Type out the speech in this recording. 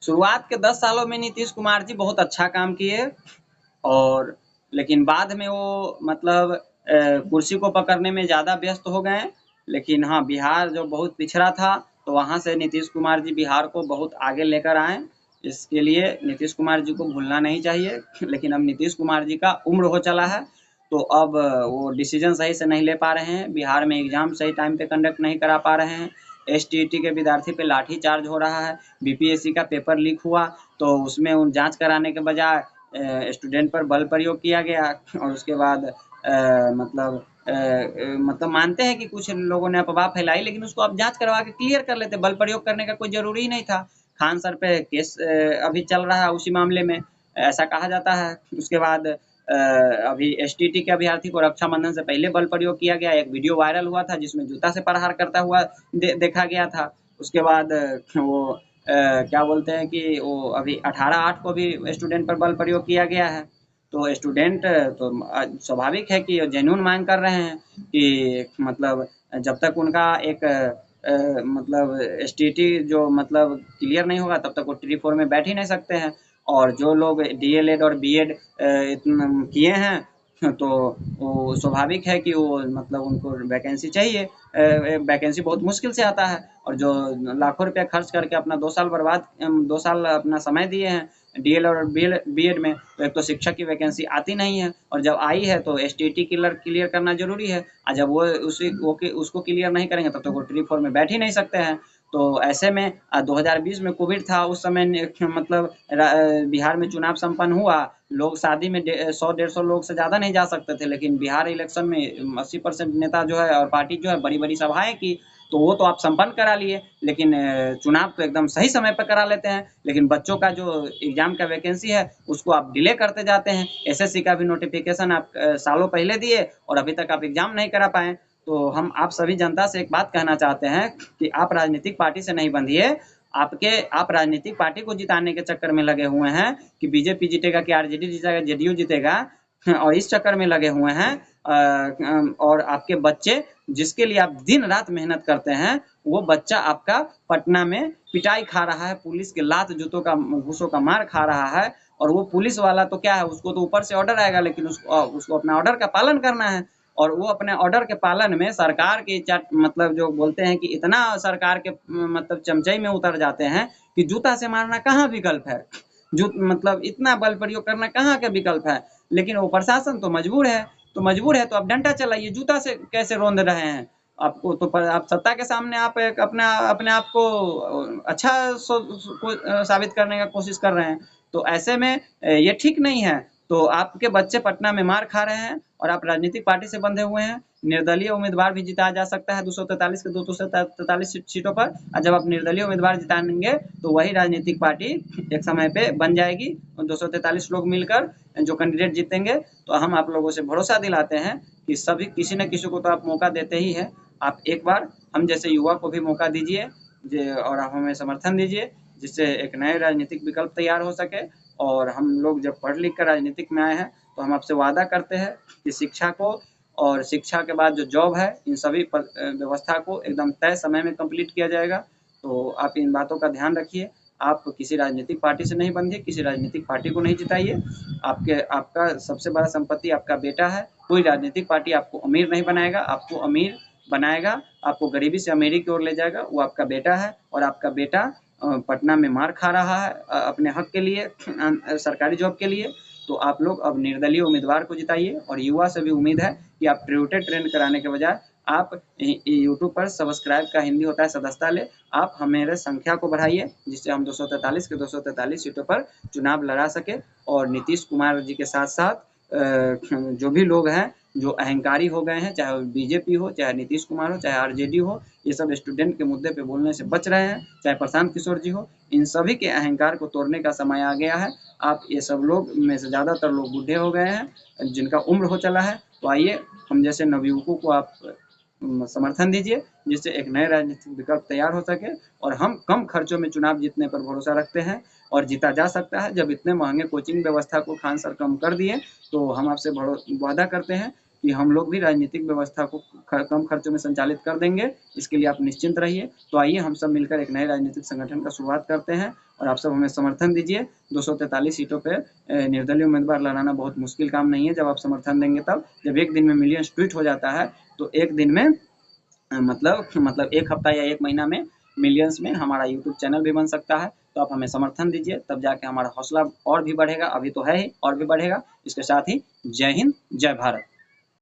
शुरुआत के 10 सालों में नीतीश कुमार जी बहुत अच्छा काम किए और लेकिन बाद में वो मतलब कुर्सी को पकड़ने में ज़्यादा व्यस्त हो गए। लेकिन हाँ, बिहार जो बहुत पिछड़ा था, तो वहाँ से नीतीश कुमार जी बिहार को बहुत आगे लेकर आए। इसके लिए नीतीश कुमार जी को भूलना नहीं चाहिए। लेकिन अब नीतीश कुमार जी का उम्र हो चला है, तो अब वो डिसीजन सही से नहीं ले पा रहे हैं, बिहार में एग्ज़ाम सही टाइम पे कंडक्ट नहीं करा पा रहे हैं। एसटीईटी के विद्यार्थी पे लाठी चार्ज हो रहा है, बीपीएससी का पेपर लीक हुआ, तो उसमें उन जाँच कराने के बजाय स्टूडेंट पर बल प्रयोग किया गया और उसके बाद मतलब मानते हैं कि कुछ लोगों ने अफवाह फैलाई, लेकिन उसको आप जांच करवा के क्लियर कर लेते। बल प्रयोग करने का कोई जरूरी ही नहीं था। खान सर पे केस अभी चल रहा है उसी मामले में, ऐसा कहा जाता है। उसके बाद अभी एसटीटी के अभ्यर्थी को रक्षाबंधन से पहले बल प्रयोग किया गया। एक वीडियो वायरल हुआ था जिसमें जूता से प्रहार करता हुआ देखा गया था। उसके बाद वो क्या बोलते हैं कि वो अभी 18/8 को भी स्टूडेंट पर बल प्रयोग किया गया है। तो स्टूडेंट तो स्वाभाविक है कि जेन्युइन मांग कर रहे हैं कि मतलब जब तक उनका एक मतलब एसटीटी जो मतलब क्लियर नहीं होगा, तब तक वो ट्री 4 में बैठ ही नहीं सकते हैं। और जो लोग डीएलएड और बीएड इतना किए हैं, तो वो स्वाभाविक है कि वो मतलब उनको वैकेंसी चाहिए। वैकेंसी बहुत मुश्किल से आता है, और जो लाखों रुपया खर्च करके अपना 2 साल बर्बाद 2 साल अपना समय दिए हैं डीएल और बीएड में, तो एक तो शिक्षक की वैकेंसी आती नहीं है, और जब आई है तो एसटीटी क्लियर करना जरूरी है। और जब वो उसको क्लियर नहीं करेंगे तब तक वो ट्री 4 में बैठ ही नहीं सकते हैं। तो ऐसे में 2020 में कोविड था, उस समय मतलब बिहार में चुनाव संपन्न हुआ। लोग शादी में 100-150 लोग से ज़्यादा नहीं जा सकते थे, लेकिन बिहार इलेक्शन में 80% नेता जो है और पार्टी जो है बड़ी बड़ी सभाएं की, तो वो तो आप संपन्न करा लिए। लेकिन चुनाव तो एकदम सही समय पर करा लेते हैं, लेकिन बच्चों का जो एग्जाम का वैकेंसी है उसको आप डिले करते जाते हैं। एसएससी का भी नोटिफिकेशन आप सालों पहले दिए और अभी तक आप एग्जाम नहीं करा पाए। तो हम आप सभी जनता से एक बात कहना चाहते हैं कि आप राजनीतिक पार्टी से नहीं बंधिए। आप राजनीतिक पार्टी को जिताने के चक्कर में लगे हुए हैं कि बीजेपी जीतेगा कि आरजेडी जीतेगा, जेडीयू जीतेगा, और इस चक्कर में लगे हुए हैं। और आपके बच्चे जिसके लिए आप दिन रात मेहनत करते हैं, वो बच्चा आपका पटना में पिटाई खा रहा है, पुलिस के लात जूतों का घूसों का मार खा रहा है। और वो पुलिस वाला तो क्या है, उसको तो ऊपर से ऑर्डर आएगा, लेकिन उसको अपना ऑर्डर का पालन करना है। और वो अपने ऑर्डर के पालन में सरकार की मतलब जो बोलते हैं कि इतना सरकार के मतलब चमचई में उतर जाते हैं कि जूता से मारना कहाँ विकल्प है, मतलब इतना बल प्रयोग करना कहाँ का विकल्प है। लेकिन वो प्रशासन तो मजबूर है, तो आप डंडा चलाइए, जूता से कैसे रोंद रहे हैं। आपको तो आप सत्ता के सामने आप एक अपने आप को अच्छा साबित करने का कोशिश कर रहे हैं। तो ऐसे में ये ठीक नहीं है। तो आपके बच्चे पटना में मार खा रहे हैं और आप राजनीतिक पार्टी से बंधे हुए हैं। निर्दलीय उम्मीदवार भी जिताया जा सकता है 243 के 243 सीटों पर, और जब आप निर्दलीय उम्मीदवार जिताएंगे तो वही राजनीतिक पार्टी एक समय पे बन जाएगी। 243 लोग मिलकर जो कैंडिडेट जीतेंगे, तो हम आप लोगों से भरोसा दिलाते हैं कि सभी किसी न किसी को तो आप मौका देते ही हैं। आप एक बार हम जैसे युवा को भी मौका दीजिए और आप हमें समर्थन दीजिए, जिससे एक नए राजनीतिक विकल्प तैयार हो सके। और हम लोग जब पढ़ लिख कर राजनीतिक में आए हैं, तो हम आपसे वादा करते हैं कि शिक्षा को और शिक्षा के बाद जो जॉब है, इन सभी व्यवस्था को एकदम तय समय में कंप्लीट किया जाएगा। तो आप इन बातों का ध्यान रखिए। आप किसी राजनीतिक पार्टी से नहीं बंधिए, किसी राजनीतिक पार्टी को नहीं जिताइए। आपका सबसे बड़ा संपत्ति आपका बेटा है। कोई राजनीतिक पार्टी आपको अमीर नहीं बनाएगा, आपको अमीर बनाएगा, आपको गरीबी से अमीरी की ओर ले जाएगा, वो आपका बेटा है। और आपका बेटा पटना में मार खा रहा है अपने हक के लिए, सरकारी जॉब के लिए। तो आप लोग अब निर्दलीय उम्मीदवार को जिताइए। और युवा से भी उम्मीद है कि आप ट्विटर ट्रेंड कराने के बजाय आप यूट्यूब पर सब्सक्राइब का हिंदी होता है सदस्यता ले, आप हमारे संख्या को बढ़ाइए, जिससे हम 243 के 243 सीटों पर चुनाव लड़ा सके। और नीतीश कुमार जी के साथ साथ जो भी लोग हैं जो अहंकारी हो गए हैं, चाहे बीजेपी हो, चाहे नीतीश कुमार हो, चाहे आरजेडी हो, ये सब स्टूडेंट के मुद्दे पे बोलने से बच रहे हैं, चाहे प्रशांत किशोर जी हो, इन सभी के अहंकार को तोड़ने का समय आ गया है। आप ये सब लोग में से ज़्यादातर लोग बूढ़े हो गए हैं, जिनका उम्र हो चला है। तो आइए हम जैसे नवयुवकों को आप समर्थन दीजिए, जिससे एक नए राजनीतिक विकल्प तैयार हो सके और हम कम खर्चों में चुनाव जीतने पर भरोसा रखते हैं और जीता जा सकता है। जब इतने महंगे कोचिंग व्यवस्था को खान सर कम कर दिए, तो हम आपसे वादा करते हैं कि हम लोग भी राजनीतिक व्यवस्था को कम खर्चों में संचालित कर देंगे। इसके लिए आप निश्चिंत रहिए। तो आइए हम सब मिलकर एक नए राजनीतिक संगठन का शुरुआत करते हैं और आप सब हमें समर्थन दीजिए। 243 सीटों पे निर्दलीय उम्मीदवार लड़ाना बहुत मुश्किल काम नहीं है। जब आप समर्थन देंगे तब, जब एक दिन में मिलियंस ट्वीट हो जाता है तो एक दिन में मतलब एक हफ्ता या एक महीना में मिलियंस में हमारा यूट्यूब चैनल भी बन सकता है। तो आप हमें समर्थन दीजिए, तब जाके हमारा हौसला और भी बढ़ेगा, अभी तो है ही और भी बढ़ेगा। इसके साथ ही जय हिंद, जय भारत।